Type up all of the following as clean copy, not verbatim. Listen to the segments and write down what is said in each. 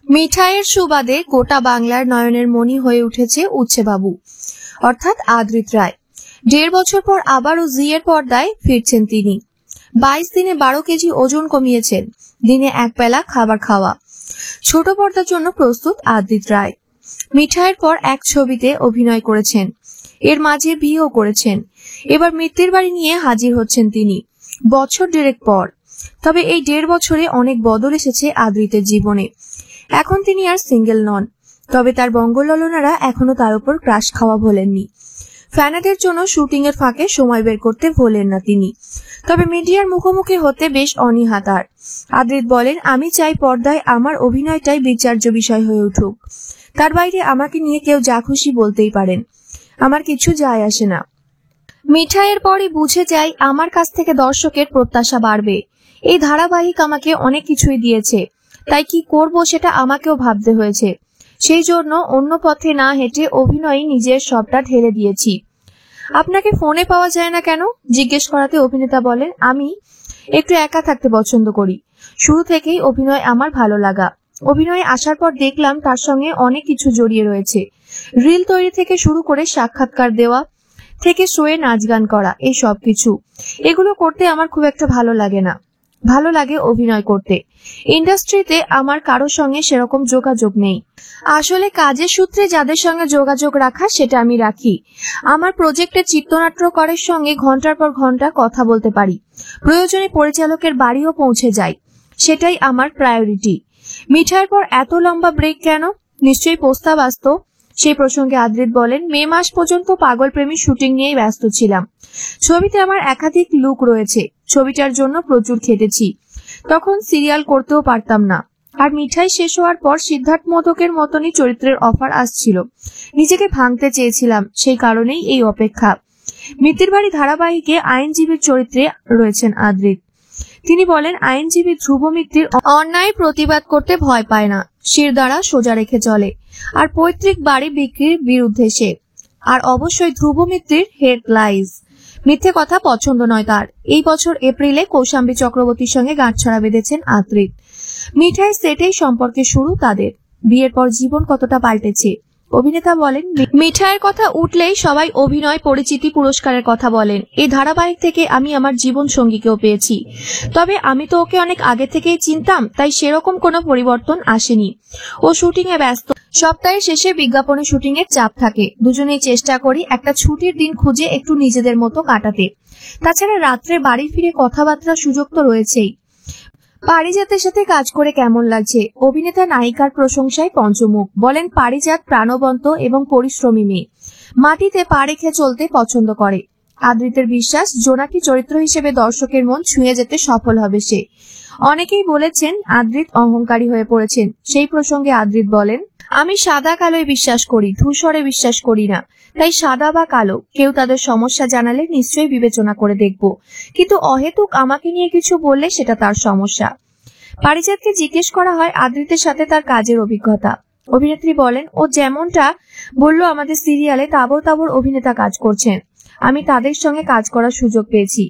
মিঠাইয়ের সুবাদে গোটা বাংলার নয়নের মণি হয়ে উঠেছে উচ্ছেবাবু অর্থাৎ আদ্রিত রায়। 1.5 বছর পর আবারও জি এর পর্দায় ফিরছেন তিনি। 22 দিনে 12 কেজি ওজন কমিয়েছেন। দিনে এক বেলা খাবার খাওয়া। ছোট পর্দার জন্য প্রস্তুত আদ্রিত রায়। মিঠাইয়ের পর এক ছবিতে অভিনয় করেছেন, এর মাঝে বিয়েও করেছেন। এবার মৃত্যুর বাড়ি নিয়ে হাজির হচ্ছেন তিনি বছর 1.5 পর। তবে এই 1.5 বছরে অনেক বদল এসেছে আদ্রিতের জীবনে। এখন তিনি আর সিঙ্গেল নন, তবে তার বঙ্গললনারা এখনো তার উপর ক্রাশ খাওয়া ভোলেননি। ফ্যানাদের জন্য শুটিং এর ফাঁকে সময় বের করতে ভোলেন না তিনি। তবে মিডিয়ার মুখোমুখি হতে বেশ অনীহা তার। আদ্রিত বলেন, আমি চাই পর্দায় আমার অভিনয়টাই বিচার্য বিষয় হয়ে উঠুক। তার বাইরে আমাকে নিয়ে কেউ যা খুশি বলতেই পারেন, আমার কিছু যায় আসে না। মিঠাইয়ের পরই বুঝে যাই আমার কাছ থেকে দর্শকের প্রত্যাশা বাড়বে। এই ধারাবাহিক আমাকে অনেক কিছুই দিয়েছে, তাই কি করব সেটা আমাকেও ভাবতে হয়েছে। সেই জন্য অন্য পথে না হেঁটে অভিনয়ে নিজের সবটা ঢেলে দিয়েছি। আপনাকে ফোনে পাওয়া যায় না কেন জিজ্ঞেস করাতে অভিনেতা বলেন, আমি একটু একা থাকতে পছন্দ করি। শুরু থেকেই অভিনয় আমার ভালো লাগা। অভিনয়ে আসার পর দেখলাম তার সঙ্গে অনেক কিছু জড়িয়ে রয়েছে। রিল তৈরি থেকে শুরু করে সাক্ষাৎকার দেওয়া থেকে শোয়ে নাচ গান করা, এই সব কিছু এগুলো করতে আমার খুব একটা ভালো লাগে না। ভালো লাগে অভিনয় করতে। ইন্ডাস্ট্রিতে আমার কারোর সঙ্গে সেরকম যোগাযোগ নেই। আসলে কাজের সূত্রে যাদের সঙ্গে যোগাযোগ রাখা সেটা আমি রাখি। আমার প্রজেক্টের চিত্রনাট্যকারের সঙ্গে ঘন্টার পর ঘন্টা কথা বলতে পারি। প্রয়োজনে পরিচালকের বাড়িও পৌঁছে যাই, সেটাই আমার প্রায়োরিটি। মিঠাইয়ের পর এত লম্বা ব্রেক কেন? নিশ্চয়ই প্রস্তাব আসতো। সেই প্রসঙ্গে আদ্রিত বলেন, মে মাস পর্যন্ত পাগল প্রেমী শুটিং নিয়েই ব্যস্ত ছিলাম। ছবিতে আমার একাধিক লুক রয়েছে। ছবিটার জন্য প্রচুর খেটেছি। তখন সিরিয়াল করতেও পারতাম না। আর মিঠাই শেষ হওয়ার পর সিদ্ধার্থ মোদকের মতনই চরিত্রের অফার আসছিল। নিজেকে ভাঙতে চেয়েছিলাম, সেই কারণেই এই অপেক্ষা। মৃত্যুর বাড়ি ধারাবাহিকে আইনজীবীর চরিত্রে রয়েছেন আদ্রিত। তিনি বলেন, আইনজীবী ধ্রুব মিত্তির অন্যায় প্রতিবাদ করতে ভয় পায় না, শিরদাঁড়া সোজা রেখে চলে। আর পৈতৃক বাড়ি বিক্রির বিরুদ্ধে সে। আর অবশ্যই ধ্রুব মিত্তির হেডলাইন্স, মিথ্যে কথা পছন্দ নয় তার। এই বছর এপ্রিলে কৌশাম্বী চক্রবর্তীর সঙ্গে গাঁটছড়া বেঁধেছেন আদ্রিত। মিঠাই সেটেই সম্পর্কে শুরু তাদের। বিয়ের পর জীবন কতটা পাল্টেছে। অভিনেতা বলেন, মিঠাইয়ের কথা উঠলেই সবাই অভিনয় পরিচিতি পুরস্কারের কথা বলেন। এই ধারাবাহিক থেকে আমি আমার জীবন সঙ্গীকেও পেয়েছি। তবে আমি তো ওকে অনেক আগে থেকেই চিনতাম, তাই সেরকম কোনো পরিবর্তন আসেনি। ও শুটিং এ ব্যস্ত। সপ্তাহের শেষে বিজ্ঞাপনে শুটিং এর চাপ থাকে। দুজনেই চেষ্টা করি একটা ছুটির দিন খুঁজে একটু নিজেদের মতো কাটাতে। তাছাড়া রাত্রে বাড়ি ফিরে কথাবার্তার সুযোগ তো রয়েছেই। পারিজাতের সাথে কাজ করে কেমন লাগছে? অভিনেতা নায়িকার প্রশংসায় পঞ্চমুখ। বলেন, পারিজাত প্রাণবন্ত এবং পরিশ্রমী মেয়ে। মাটিতে পা রেখে চলতে পছন্দ করে। আদ্রিতের বিশ্বাস, জোনাকি চরিত্র হিসেবে দর্শকের মন ছুঁয়ে যেতে সফল হবে সে। অনেকেই বলেছেন আদ্রিত অহংকারী হয়ে পড়েছেন। সেই প্রসঙ্গে আদ্রিত বলেন, আমি সাদা কালোয় বিশ্বাস করি, ধূসরে বিশ্বাস করি না। তাই সাদা বা কালো কেউ তাদের সমস্যা জানালে নিশ্চয়ই বিবেচনা করে দেখব, কিন্তু অহেতুক আমাকে নিয়ে কিছু বললে সেটা তার সমস্যা। পারিজাতকে জিজ্ঞেস করা হয় আদ্রিতের সাথে তার কাজের অভিজ্ঞতা। অভিনেত্রী বলেন, ও যেমনটা বলল আমাদের সিরিয়ালে তাবর তাবর অভিনেতা কাজ করছেন। আমি তাদের সঙ্গে কাজ করার সুযোগ পেয়েছি।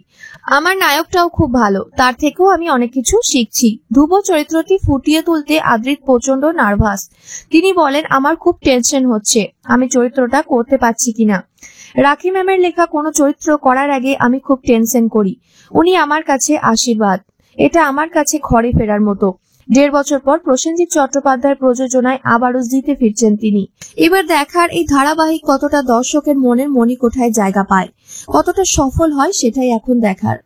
আমার নায়কটাও খুব ভালো, তার থেকেও আমি অনেক কিছু শিখছি। ধ্রুব চরিত্রটি ফুটিয়ে তুলতে আদ্রিত প্রচন্ড নার্ভাস। তিনি বলেন, আমার খুব টেনশন হচ্ছে, আমি চরিত্রটা করতে পারছি কিনা। রাখি ম্যামের লেখা কোনো চরিত্র করার আগে আমি খুব টেনশন করি। উনি আমার কাছে আশীর্বাদ। এটা আমার কাছে ঘরে ফেরার মতো। 1.5 বছর পর প্রসেনজিৎ চট্টোপাধ্যায়ের প্রযোজনায় আবারও জিতে ফিরছেন তিনি। এবার দেখার এই ধারাবাহিক কতটা দর্শকের মনের মণিকোঠায় জায়গা পায়, কতটা সফল হয় সেটাই এখন দেখার।